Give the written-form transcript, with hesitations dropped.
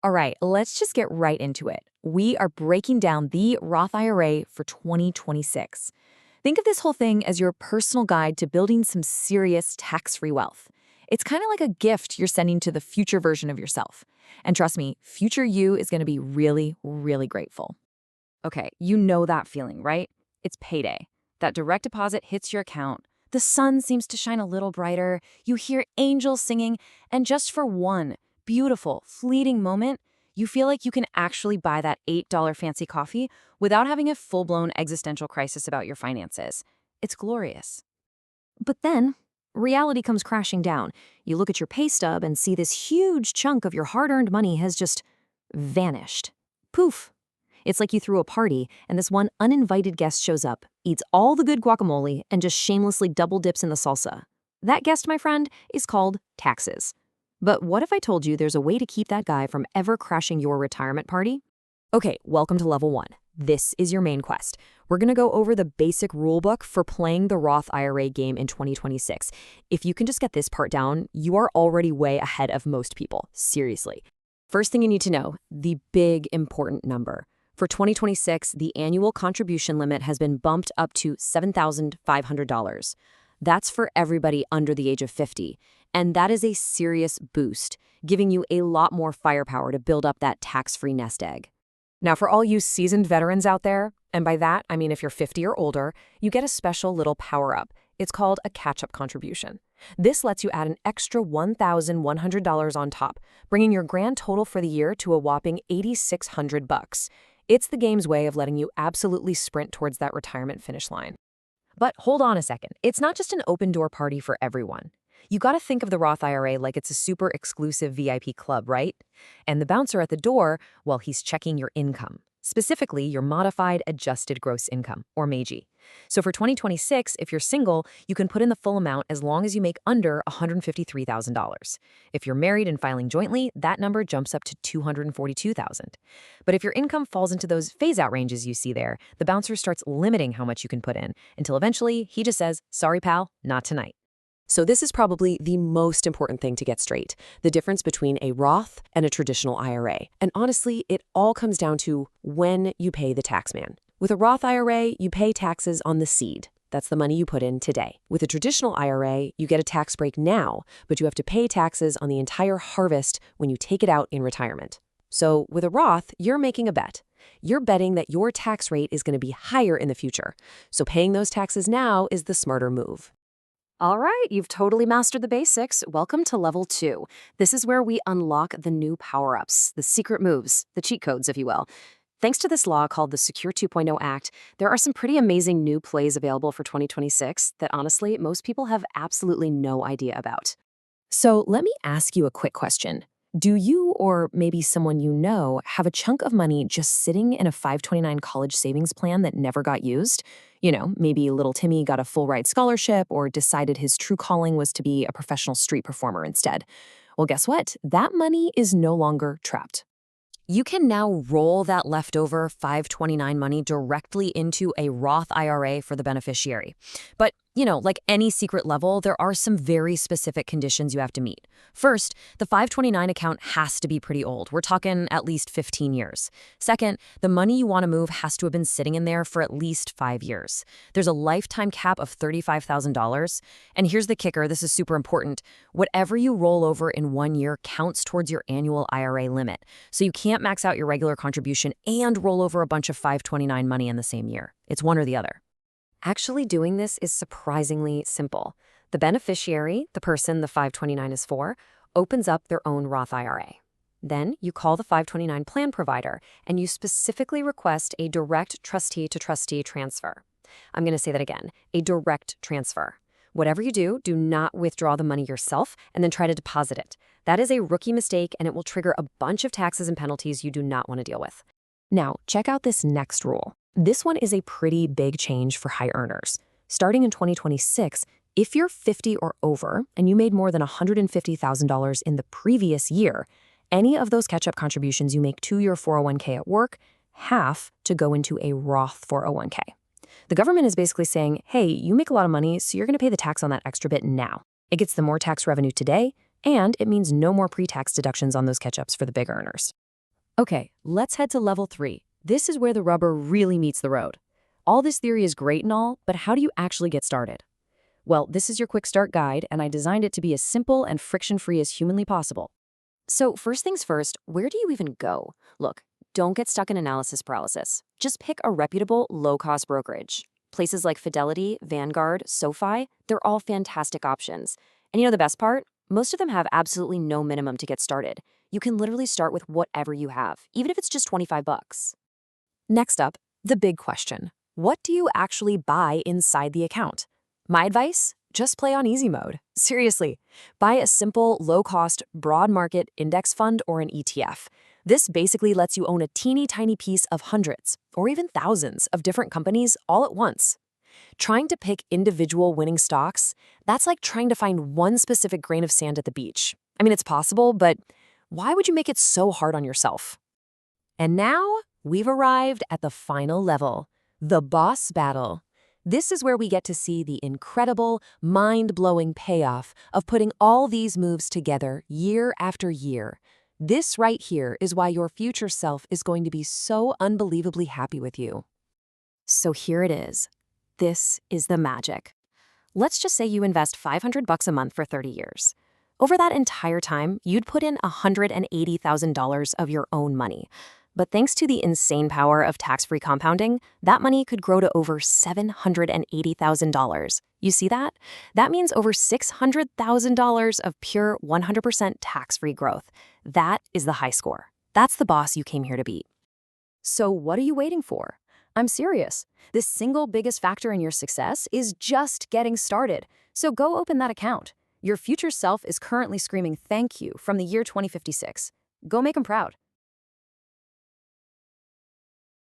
All right, let's just get right into it. We are breaking down the Roth IRA for 2026. Think of this whole thing as your personal guide to building some serious tax-free wealth. It's kind of like a gift you're sending to the future version of yourself. And trust me, future you is going to be really, really grateful. Okay, you know that feeling, right? It's payday. That direct deposit hits your account. The sun seems to shine a little brighter. You hear angels singing, and just for one beautiful, fleeting moment, you feel like you can actually buy that $8 fancy coffee without having a full-blown existential crisis about your finances. It's glorious. But then, reality comes crashing down. You look at your pay stub and see this huge chunk of your hard-earned money has just vanished. Poof. It's like you threw a party, and this one uninvited guest shows up, eats all the good guacamole, and just shamelessly double dips in the salsa. That guest, my friend, is called taxes. But what if I told you there's a way to keep that guy from ever crashing your retirement party? Okay, welcome to level 1. This is your main quest. We're going to go over the basic rule book for playing the Roth IRA game in 2026. If you can just get this part down, you are already way ahead of most people. Seriously. First thing you need to know, the big important number. For 2026, the annual contribution limit has been bumped up to $7,500. That's for everybody under the age of 50. And that is a serious boost, giving you a lot more firepower to build up that tax-free nest egg. Now, for all you seasoned veterans out there, and by that, I mean if you're 50 or older, you get a special little power-up. It's called a catch-up contribution. This lets you add an extra $1,100 on top, bringing your grand total for the year to a whopping $8,600. It's the game's way of letting you absolutely sprint towards that retirement finish line. But hold on a second. It's not just an open-door party for everyone. You gotta think of the Roth IRA like it's a super exclusive VIP club, right? And the bouncer at the door, well, he's checking your income, specifically your modified adjusted gross income, or MAGI. So for 2026, if you're single, you can put in the full amount as long as you make under $153,000. If you're married and filing jointly, that number jumps up to $242,000. But if your income falls into those phase-out ranges you see there, the bouncer starts limiting how much you can put in, until eventually he just says, "Sorry, pal, not tonight." So this is probably the most important thing to get straight, the difference between a Roth and a traditional IRA. And honestly, it all comes down to when you pay the taxman. With a Roth IRA, you pay taxes on the seed. That's the money you put in today. With a traditional IRA, you get a tax break now, but you have to pay taxes on the entire harvest when you take it out in retirement. So with a Roth, you're making a bet. You're betting that your tax rate is going to be higher in the future. So paying those taxes now is the smarter move. All right, you've totally mastered the basics. Welcome to level 2. This is where we unlock the new power-ups, the secret moves, the cheat codes, if you will. Thanks to this law called the Secure 2.0 Act, there are some pretty amazing new plays available for 2026 that honestly, most people have absolutely no idea about. So let me ask you a quick question. Do you, or maybe someone you know, have a chunk of money just sitting in a 529 college savings plan that never got used? You know, maybe little Timmy got a full-ride scholarship or decided his true calling was to be a professional street performer instead. Well, guess what? That money is no longer trapped. You can now roll that leftover 529 money directly into a Roth IRA for the beneficiary. But, you know, like any secret level, there are some very specific conditions you have to meet. First, the 529 account has to be pretty old. We're talking at least 15 years. Second, the money you want to move has to have been sitting in there for at least 5 years. There's a lifetime cap of $35,000. And here's the kicker, this is super important. Whatever you roll over in 1 year counts towards your annual IRA limit. So you can't max out your regular contribution and roll over a bunch of 529 money in the same year. It's one or the other. Actually doing this is surprisingly simple. The beneficiary, the person the 529 is for, opens up their own Roth IRA. Then you call the 529 plan provider and you specifically request a direct trustee-to-trustee transfer. I'm going to say that again, a direct transfer. Whatever you do, do not withdraw the money yourself and then try to deposit it. That is a rookie mistake and it will trigger a bunch of taxes and penalties you do not want to deal with. Now, check out this next rule. This one is a pretty big change for high earners. Starting in 2026, if you're 50 or over and you made more than $150,000 in the previous year, any of those catch-up contributions you make to your 401k at work have to go into a Roth 401k. The government is basically saying, hey, you make a lot of money, so you're going to pay the tax on that extra bit now. It gets them more tax revenue today, and it means no more pre-tax deductions on those catch-ups for the big earners. Okay, let's head to level 3. This is where the rubber really meets the road. All this theory is great and all, but how do you actually get started? Well, this is your quick start guide, and I designed it to be as simple and friction-free as humanly possible. So first things first, where do you even go? Look, don't get stuck in analysis paralysis. Just pick a reputable, low-cost brokerage. Places like Fidelity, Vanguard, SoFi, they're all fantastic options. And you know the best part? Most of them have absolutely no minimum to get started. You can literally start with whatever you have, even if it's just 25 bucks. Next up, the big question. What do you actually buy inside the account? My advice? Just play on easy mode. Seriously, buy a simple, low-cost, broad market index fund or an ETF. This basically lets you own a teeny tiny piece of hundreds or even thousands of different companies all at once. Trying to pick individual winning stocks, that's like trying to find one specific grain of sand at the beach. I mean, it's possible, but why would you make it so hard on yourself? And now we've arrived at the final level, the boss battle. This is where we get to see the incredible, mind-blowing payoff of putting all these moves together year after year. This right here is why your future self is going to be so unbelievably happy with you. So here it is. This is the magic. Let's just say you invest 500 bucks a month for 30 years. Over that entire time, you'd put in $180,000 of your own money. But thanks to the insane power of tax-free compounding, that money could grow to over $780,000. You see that? That means over $600,000 of pure 100% tax-free growth. That is the high score. That's the boss you came here to beat. So what are you waiting for? I'm serious. The single biggest factor in your success is just getting started. So go open that account. Your future self is currently screaming thank you from the year 2056. Go make them proud.